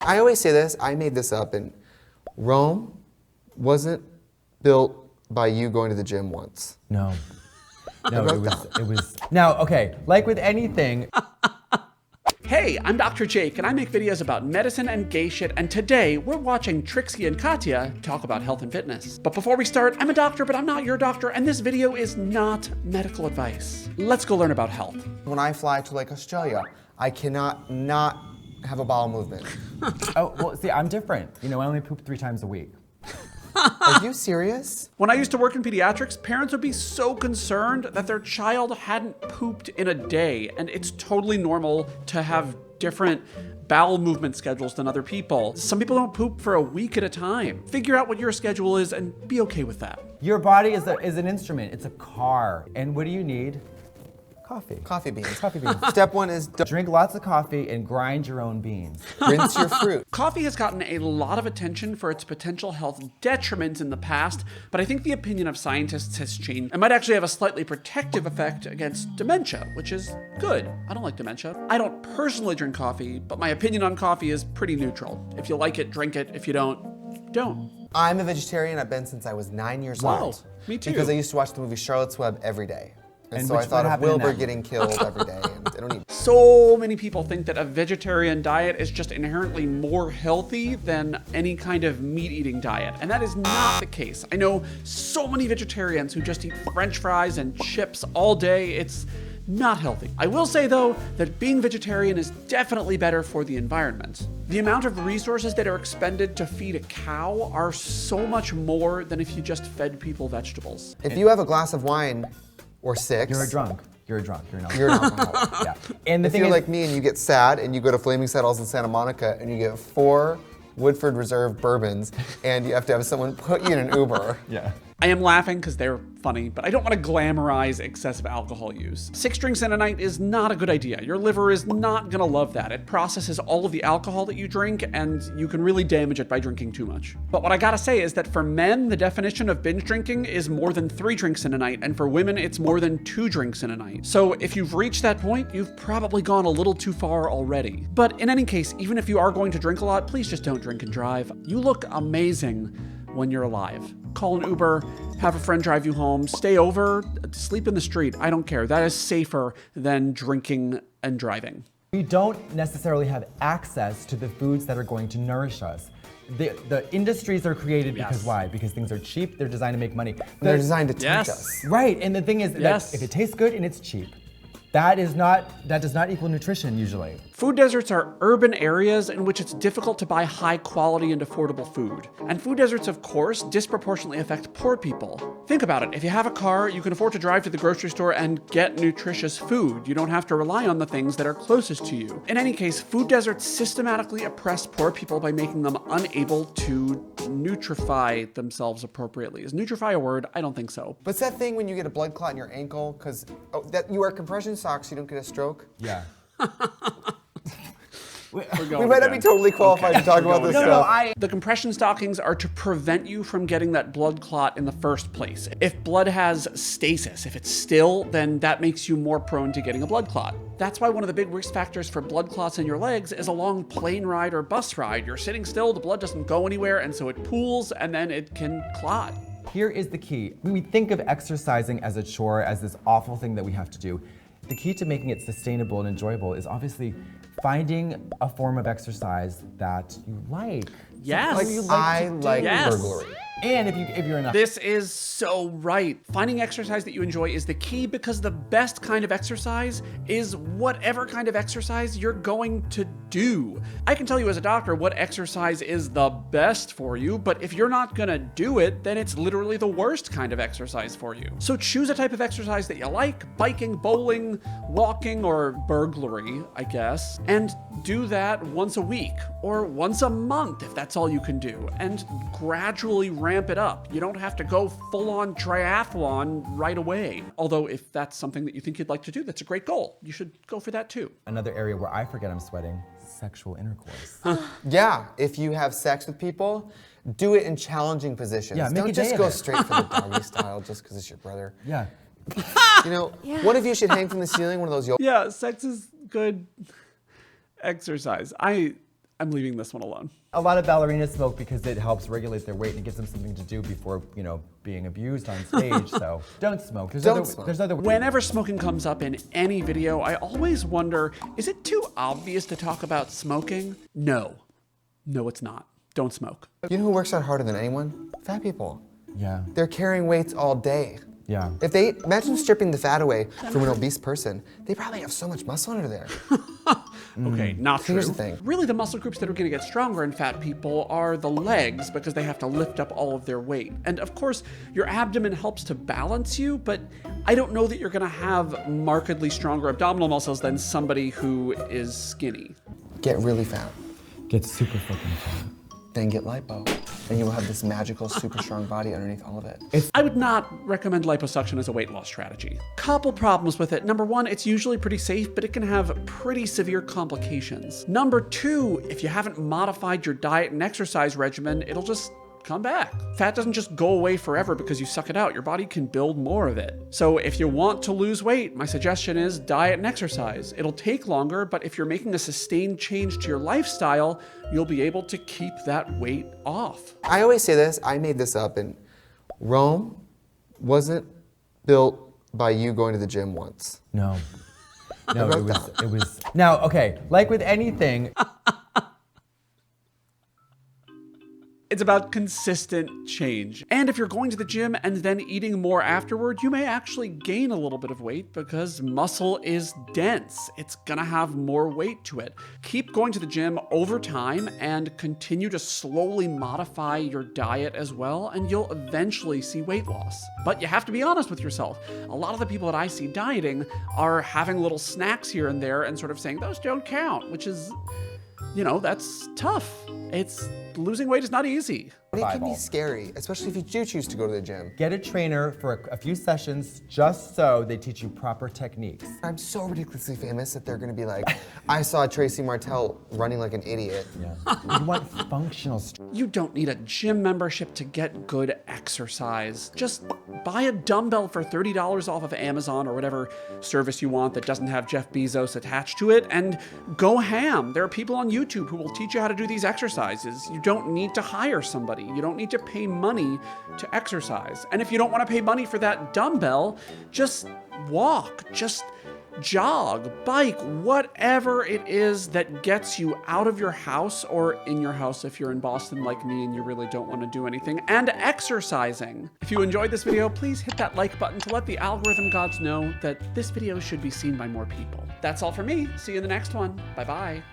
I always say this, I made this up, and Rome wasn't built by you going to the gym once. No. No, it was. Now, okay, like with anything. Hey, I'm Dr. Jake, and I make videos about medicine and gay shit, and today we're watching Trixie and Katya talk about health and fitness. But before we start, I'm a doctor, but I'm not your doctor, and this video is not medical advice. Let's go learn about health. When I fly to Lake Australia, I cannot not have a bowel movement. Oh, well, see, I'm different. You know, I only poop 3 times a week. Are you serious? When I used to work in pediatrics, parents would be so concerned that their child hadn't pooped in a day, and it's totally normal to have different bowel movement schedules than other people. Some people don't poop for a week at a time. Figure out what your schedule is and be okay with that. Your body is an instrument. It's a car. And what do you need? Coffee. Coffee beans. Coffee beans. Step 1 is Drink lots of coffee and grind your own beans. rinse your fruit. Coffee has gotten a lot of attention for its potential health detriments in the past, but I think the opinion of scientists has changed. It might actually have a slightly protective effect against dementia, which is good. I don't like dementia. I don't personally drink coffee, but my opinion on coffee is pretty neutral. If you like it, drink it. If you don't. I'm a vegetarian. I've been since I was 9 years old. Me too. Because I used to watch the movie Charlotte's Web every day. And so I what thought of happened in Wilbur that? getting killed every day, and I don't eat. So many people think that a vegetarian diet is just inherently more healthy than any kind of meat-eating diet, and that is not the case. I know so many vegetarians who just eat French fries and chips all day. It's not healthy. I will say though that being vegetarian is definitely better for the environment. The amount of resources that are expended to feed a cow are so much more than if you just fed people vegetables. If you have a glass of wine or 6, You're a drunk. You're a drunk. You're an you're an alcoholic. Yeah. And the If thing you're is, like me and you get sad and you go to Flaming Saddles in Santa Monica and you get 4 Woodford Reserve bourbons and you have to have someone put you in an Uber. yeah. I am laughing because they're funny, but I don't want to glamorize excessive alcohol use. 6 drinks in a night is not a good idea. Your liver is not gonna love that. It processes all of the alcohol that you drink, and you can really damage it by drinking too much. But what I gotta say is that for men, the definition of binge drinking is more than 3 drinks in a night, and for women, it's more than 2 drinks in a night. So if you've reached that point, you've probably gone a little too far already. But in any case, even if you are going to drink a lot, please just don't drink and drive. You look amazing when you're alive. Call an Uber, have a friend drive you home, stay over, sleep in the street. I don't care. That is safer than drinking and driving. We don't necessarily have access to the foods that are going to nourish us. The industries are created because why? Because things are cheap, they're designed to make money. They're designed to tempt us. Right, and the thing is that if it tastes good and it's cheap, that does not equal nutrition usually. Food deserts are urban areas in which it's difficult to buy high quality and affordable food. And food deserts, of course, disproportionately affect poor people. Think about it. If you have a car, you can afford to drive to the grocery store and get nutritious food. You don't have to rely on the things that are closest to you. In any case, food deserts systematically oppress poor people by making them unable to nutrify themselves appropriately. Is nutrify a word? I don't think so. But it's that thing when you get a blood clot in your ankle because that you wear compression socks so you don't get a stroke? Yeah. We might not be totally qualified to talk about this stuff. The compression stockings are to prevent you from getting that blood clot in the first place. If blood has stasis, if it's still, then that makes you more prone to getting a blood clot. That's why one of the big risk factors for blood clots in your legs is a long plane ride or bus ride. You're sitting still, the blood doesn't go anywhere, and so it pools, and then it can clot. Here is the key. When we think of exercising as a chore, as this awful thing that we have to do, the key to making it sustainable and enjoyable is obviously finding a form of exercise that you like. Yes. Like I like burglary. And if you're in a... This is so right. Finding exercise that you enjoy is the key because the best kind of exercise is whatever kind of exercise you're going to do. I can tell you as a doctor what exercise is the best for you, but if you're not gonna do it, then it's literally the worst kind of exercise for you. So choose a type of exercise that you like, biking, bowling, walking, or burglary, I guess, and do that once a week or once a month if that's all you can do, and gradually ramp it up. You don't have to go full-on triathlon right away. Although if that's something that you think you'd like to do, that's a great goal. You should go for that too. Another area where I forget I'm sweating, sexual intercourse. Yeah, if you have sex with people, do it in challenging positions. Yeah, make Don't a day just of go it. straight for the doggy style just because it's your brother. Yeah. You know, one of you should hang from the ceiling, one of those yoga. Yeah, sex is good exercise. I I'm leaving this one alone. A lot of ballerinas smoke because it helps regulate their weight and it gives them something to do before, being abused on stage. So don't smoke. There's other. Whenever smoking comes up in any video, I always wonder, is it too obvious to talk about smoking? No. No, it's not. Don't smoke. You know who works out harder than anyone? Fat people. Yeah. They're carrying weights all day. Yeah. If they, imagine stripping the fat away from an obese person, they probably have so much muscle under there. Okay, not true. Here's the thing. Really, the muscle groups that are gonna get stronger in fat people are the legs because they have to lift up all of their weight. And of course, your abdomen helps to balance you, but I don't know that you're gonna have markedly stronger abdominal muscles than somebody who is skinny. Get really fat, Get super fucking fat. then get lipo. And you will have this magical, super strong body underneath all of it. I would not recommend liposuction as a weight loss strategy. Couple problems with it. Number one, it's usually pretty safe, but it can have pretty severe complications. Number two, if you haven't modified your diet and exercise regimen, it'll just come back. Fat doesn't just go away forever because you suck it out. Your body can build more of it. So if you want to lose weight, my suggestion is diet and exercise. It'll take longer, but if you're making a sustained change to your lifestyle, you'll be able to keep that weight off. I always say this, I made this up, and Rome wasn't built by you going to the gym once. No. No, it was. Now, okay, like with anything. It's about consistent change. And if you're going to the gym and then eating more afterward, you may actually gain a little bit of weight because muscle is dense. It's gonna have more weight to it. Keep going to the gym over time and continue to slowly modify your diet as well, and you'll eventually see weight loss. But you have to be honest with yourself. A lot of the people that I see dieting are having little snacks here and there and sort of saying, those don't count, which is, that's tough. Losing weight is not easy. It can be scary, especially if you do choose to go to the gym. Get a trainer for a few sessions just so they teach you proper techniques. I'm so ridiculously famous that they're gonna be like, I saw Tracy Martel running like an idiot. Yeah. You want functional. You don't need a gym membership to get good exercise. Just buy a dumbbell for $30 off of Amazon or whatever service you want that doesn't have Jeff Bezos attached to it, and go ham. There are people on YouTube who will teach you how to do these exercises. You don't need to hire somebody. You don't need to pay money to exercise. And if you don't want to pay money for that dumbbell, just walk, just jog, bike, whatever it is that gets you out of your house or in your house if you're in Boston like me and you really don't want to do anything, and exercising. If you enjoyed this video, please hit that like button to let the algorithm gods know that this video should be seen by more people. That's all for me. See you in the next one. Bye-bye.